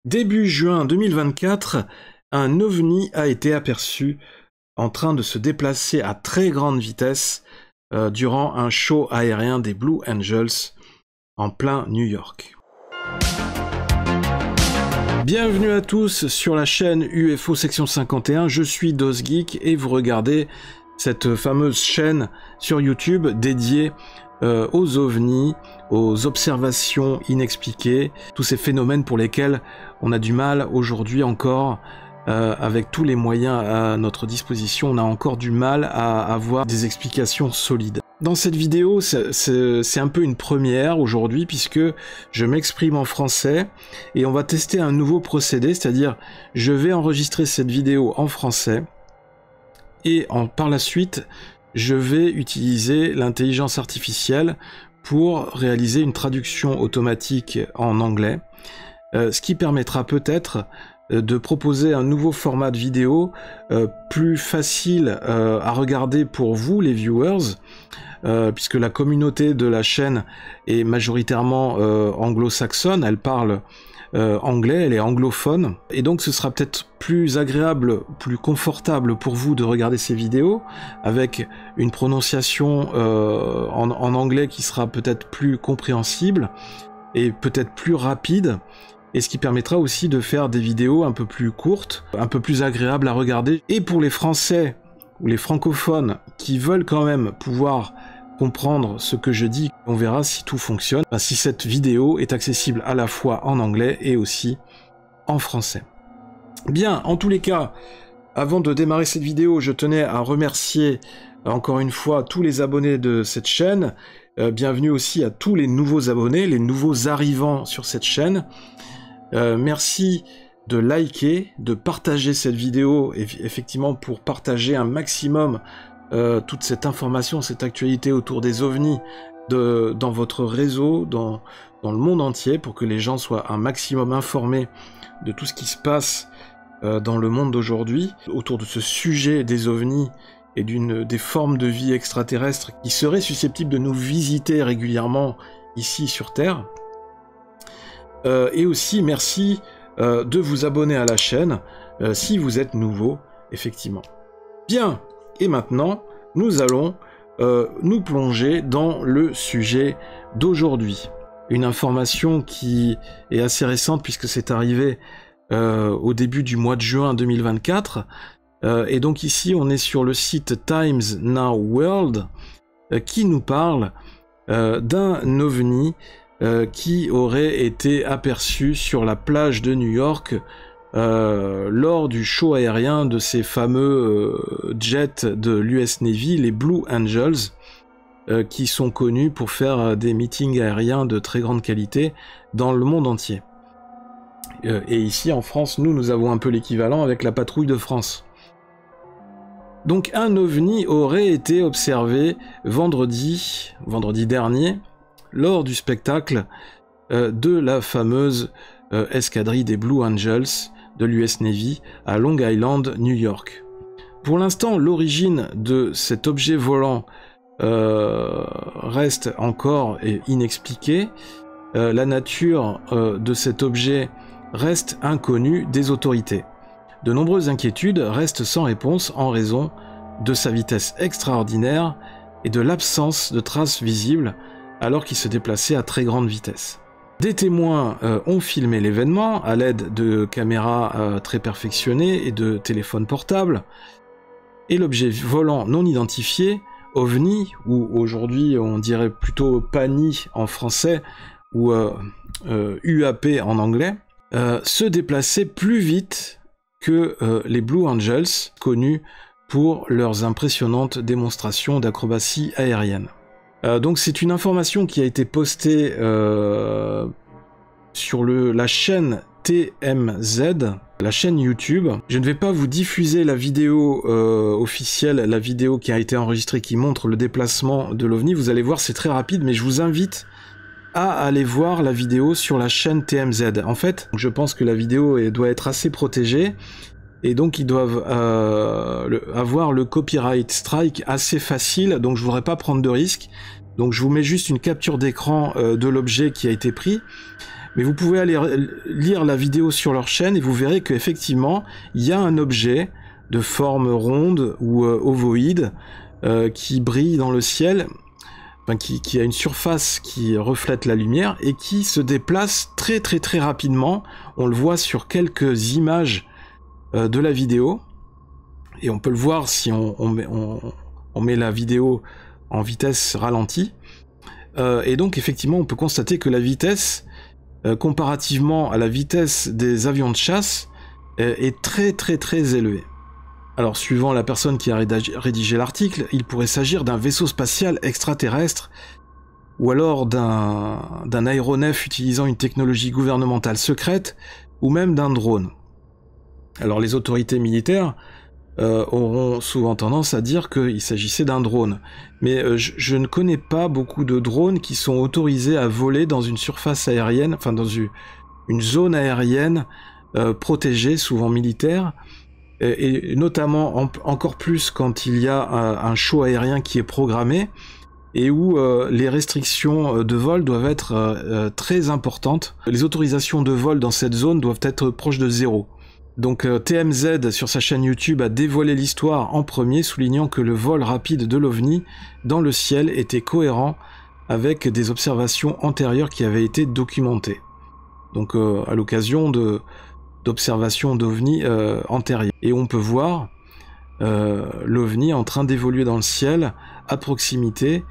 Début juin 2024, un ovni a été aperçu en train de se déplacer à très grande vitesse durant un show aérien des Blue Angels en plein New York. Bienvenue à tous sur la chaîne UFO Section 51, je suis DosGeek et vous regardez cette fameuse chaîne sur YouTube dédiée aux ovnis, aux observations inexpliquées, tous ces phénomènes pour lesquels on a du mal aujourd'hui encore, avec tous les moyens à notre disposition, on a encore du mal à avoir des explications solides. Dans cette vidéo, c'est un peu une première aujourd'hui puisque je m'exprime en français et on va tester un nouveau procédé, c'est-à-dire je vais enregistrer cette vidéo en français et par la suite je vais utiliser l'intelligence artificielle pour réaliser une traduction automatique en anglais, ce qui permettra peut-être de proposer un nouveau format de vidéo plus facile à regarder pour vous les viewers, puisque la communauté de la chaîne est majoritairement anglo-saxonne, elle parle anglais, elle est anglophone, et donc ce sera peut-être plus agréable, plus confortable pour vous de regarder ces vidéos, avec une prononciation en anglais qui sera peut-être plus compréhensible, et peut-être plus rapide, et ce qui permettra aussi de faire des vidéos un peu plus courtes, un peu plus agréables à regarder. Et pour les Français ou les francophones qui veulent quand même pouvoir comprendre ce que je dis, on verra si tout fonctionne, si cette vidéo est accessible à la fois en anglais et aussi en français. Bien, en tous les cas, avant de démarrer cette vidéo, je tenais à remercier encore une fois tous les abonnés de cette chaîne. Bienvenue aussi à tous les nouveaux abonnés, les nouveaux arrivants sur cette chaîne. Merci de liker, de partager cette vidéo, effectivement pour partager un maximum toute cette information, cette actualité autour des ovnis dans votre réseau, dans le monde entier, pour que les gens soient un maximum informés de tout ce qui se passe dans le monde d'aujourd'hui, autour de ce sujet des ovnis et des formes de vie extraterrestres qui seraient susceptibles de nous visiter régulièrement ici sur Terre. Et aussi merci de vous abonner à la chaîne si vous êtes nouveau, effectivement. Bien, et maintenant, nous allons nous plonger dans le sujet d'aujourd'hui. Une information qui est assez récente puisque c'est arrivé au début du mois de juin 2024. Et donc ici, on est sur le site Times Now World qui nous parle d'un ovni qui aurait été aperçu sur la plage de New York lors du show aérien de ces fameux jets de l'US Navy, les Blue Angels, qui sont connus pour faire des meetings aériens de très grande qualité dans le monde entier. Et ici en France, nous avons un peu l'équivalent avec la patrouille de France. Donc un ovni aurait été observé vendredi dernier, lors du spectacle de la fameuse escadrille des Blue Angels de l'US Navy à Long Island, New York. Pour l'instant, l'origine de cet objet volant reste encore inexpliquée. La nature de cet objet reste inconnue des autorités. De nombreuses inquiétudes restent sans réponse en raison de sa vitesse extraordinaire et de l'absence de traces visibles alors qu'il se déplaçait à très grande vitesse. Des témoins ont filmé l'événement à l'aide de caméras très perfectionnées et de téléphones portables, et l'objet volant non identifié, OVNI, ou aujourd'hui on dirait plutôt PANI en français, ou UAP en anglais, se déplaçait plus vite que les Blue Angels, connus pour leurs impressionnantes démonstrations d'acrobatie aérienne. Donc c'est une information qui a été postée sur la chaîne TMZ, la chaîne YouTube. Je ne vais pas vous diffuser la vidéo officielle, la vidéo qui a été enregistrée qui montre le déplacement de l'OVNI. Vous allez voir, c'est très rapide, mais je vous invite à aller voir la vidéo sur la chaîne TMZ. En fait, je pense que la vidéo doit être assez protégée, et donc ils doivent avoir le copyright strike assez facile, donc je voudrais pas prendre de risques. Donc je vous mets juste une capture d'écran de l'objet qui a été pris. Mais vous pouvez aller lire la vidéo sur leur chaîne et vous verrez qu'effectivement, il y a un objet de forme ronde ou ovoïde qui brille dans le ciel, enfin, qui a une surface qui reflète la lumière et qui se déplace très très très rapidement. On le voit sur quelques images de la vidéo. Et on peut le voir si on met la vidéo en vitesse ralentie. Et donc effectivement on peut constater que la vitesse, comparativement à la vitesse des avions de chasse, est très très très élevée. Alors suivant la personne qui a rédigé l'article, il pourrait s'agir d'un vaisseau spatial extraterrestre, ou alors d'un aéronef utilisant une technologie gouvernementale secrète, ou même d'un drone. Alors les autorités militaires auront souvent tendance à dire qu'il s'agissait d'un drone. Mais je ne connais pas beaucoup de drones qui sont autorisés à voler dans une surface aérienne, enfin dans une zone aérienne protégée, souvent militaire, et notamment encore plus quand il y a un show aérien qui est programmé, et où les restrictions de vol doivent être très importantes. Les autorisations de vol dans cette zone doivent être proches de 0. Donc TMZ sur sa chaîne YouTube a dévoilé l'histoire en premier, soulignant que le vol rapide de l'OVNI dans le ciel était cohérent avec des observations antérieures qui avaient été documentées. Donc à l'occasion d'observations d'OVNI antérieures. Et on peut voir l'OVNI en train d'évoluer dans le ciel à proximité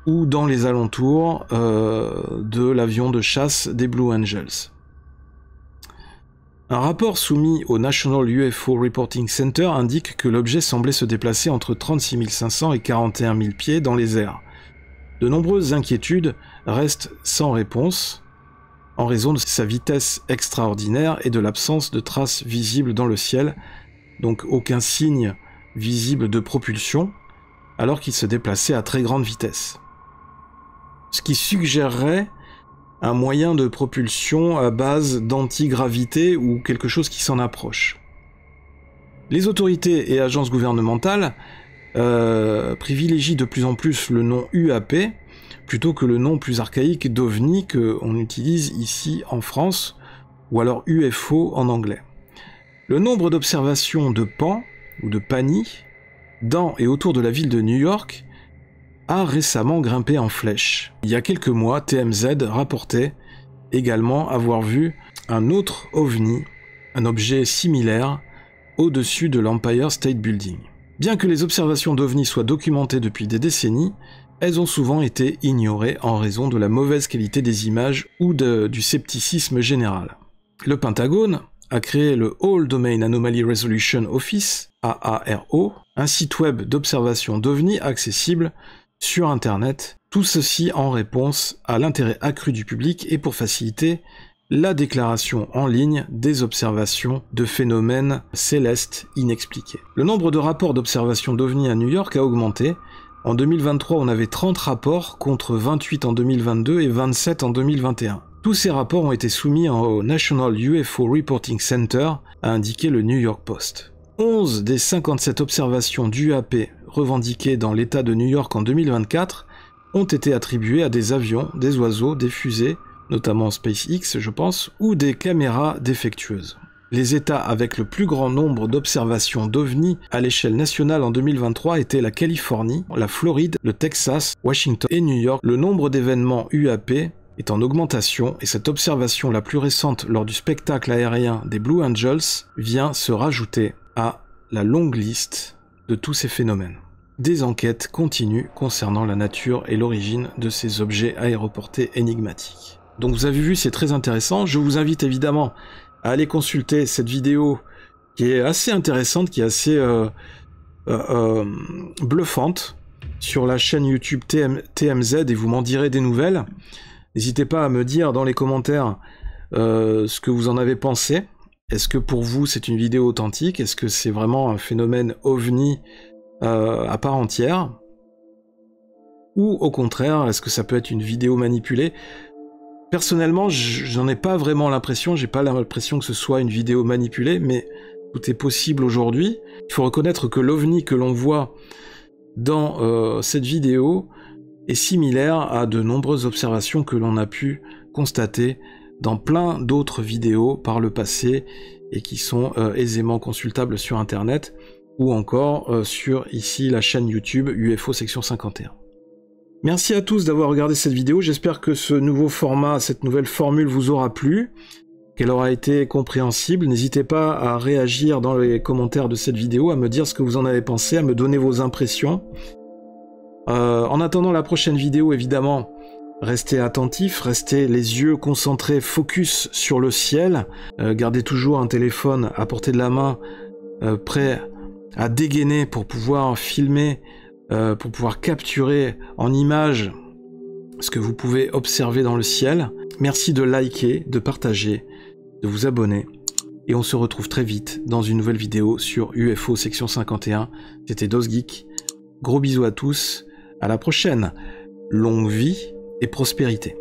ou dans les alentours de l'avion de chasse des Blue Angels. Un rapport soumis au National UFO Reporting Center indique que l'objet semblait se déplacer entre 36 500 et 41 000 pieds dans les airs. De nombreuses inquiétudes restent sans réponse en raison de sa vitesse extraordinaire et de l'absence de traces visibles dans le ciel, donc aucun signe visible de propulsion, alors qu'il se déplaçait à très grande vitesse. Ce qui suggérerait un moyen de propulsion à base d'antigravité ou quelque chose qui s'en approche. Les autorités et agences gouvernementales privilégient de plus en plus le nom UAP plutôt que le nom plus archaïque d'OVNI qu'on utilise ici en France, ou alors UFO en anglais. Le nombre d'observations de PAN ou de PANI dans et autour de la ville de New York a récemment grimpé en flèche. Il y a quelques mois, TMZ rapportait également avoir vu un autre OVNI, un objet similaire, au-dessus de l'Empire State Building. Bien que les observations d'OVNI soient documentées depuis des décennies, elles ont souvent été ignorées en raison de la mauvaise qualité des images ou du scepticisme général. Le Pentagone a créé le All Domain Anomaly Resolution Office, AARO, un site web d'observation d'OVNI accessible sur Internet, tout ceci en réponse à l'intérêt accru du public et pour faciliter la déclaration en ligne des observations de phénomènes célestes inexpliqués. Le nombre de rapports d'observation d'OVNI à New York a augmenté. En 2023, on avait 30 rapports contre 28 en 2022 et 27 en 2021. Tous ces rapports ont été soumis au National UFO Reporting Center, a indiqué le New York Post. 11 des 57 observations d'UAP revendiquées dans l'État de New York en 2024 ont été attribuées à des avions, des oiseaux, des fusées, notamment SpaceX je pense, ou des caméras défectueuses. Les États avec le plus grand nombre d'observations d'OVNI à l'échelle nationale en 2023 étaient la Californie, la Floride, le Texas, Washington et New York. Le nombre d'événements UAP est en augmentation et cette observation la plus récente lors du spectacle aérien des Blue Angels vient se rajouter à la longue liste de tous ces phénomènes. Des enquêtes continuent concernant la nature et l'origine de ces objets aéroportés énigmatiques. Donc vous avez vu, c'est très intéressant. Je vous invite évidemment à aller consulter cette vidéo qui est assez intéressante, qui est assez bluffante sur la chaîne YouTube TMZ et vous m'en direz des nouvelles. N'hésitez pas à me dire dans les commentaires ce que vous en avez pensé. Est-ce que pour vous c'est une vidéo authentique? Est-ce que c'est vraiment un phénomène OVNI à part entière? Ou au contraire, est-ce que ça peut être une vidéo manipulée? Personnellement, j'en ai pas vraiment l'impression, j'ai pas l'impression que ce soit une vidéo manipulée, mais tout est possible aujourd'hui. Il faut reconnaître que l'OVNI que l'on voit dans cette vidéo est similaire à de nombreuses observations que l'on a pu constater dans plein d'autres vidéos par le passé et qui sont aisément consultables sur internet ou encore sur ici la chaîne YouTube UFO section 51. Merci à tous d'avoir regardé cette vidéo, j'espère que ce nouveau format, cette nouvelle formule vous aura plu, qu'elle aura été compréhensible. N'hésitez pas à réagir dans les commentaires de cette vidéo, à me dire ce que vous en avez pensé, à me donner vos impressions. En attendant la prochaine vidéo, évidemment, restez attentifs, restez les yeux concentrés, focus sur le ciel, gardez toujours un téléphone à portée de la main, prêt à dégainer pour pouvoir filmer, pour pouvoir capturer en images ce que vous pouvez observer dans le ciel. Merci de liker, de partager, de vous abonner, et on se retrouve très vite dans une nouvelle vidéo sur UFO section 51. C'était DosGeek, gros bisous à tous, à la prochaine, longue vie et prospérité.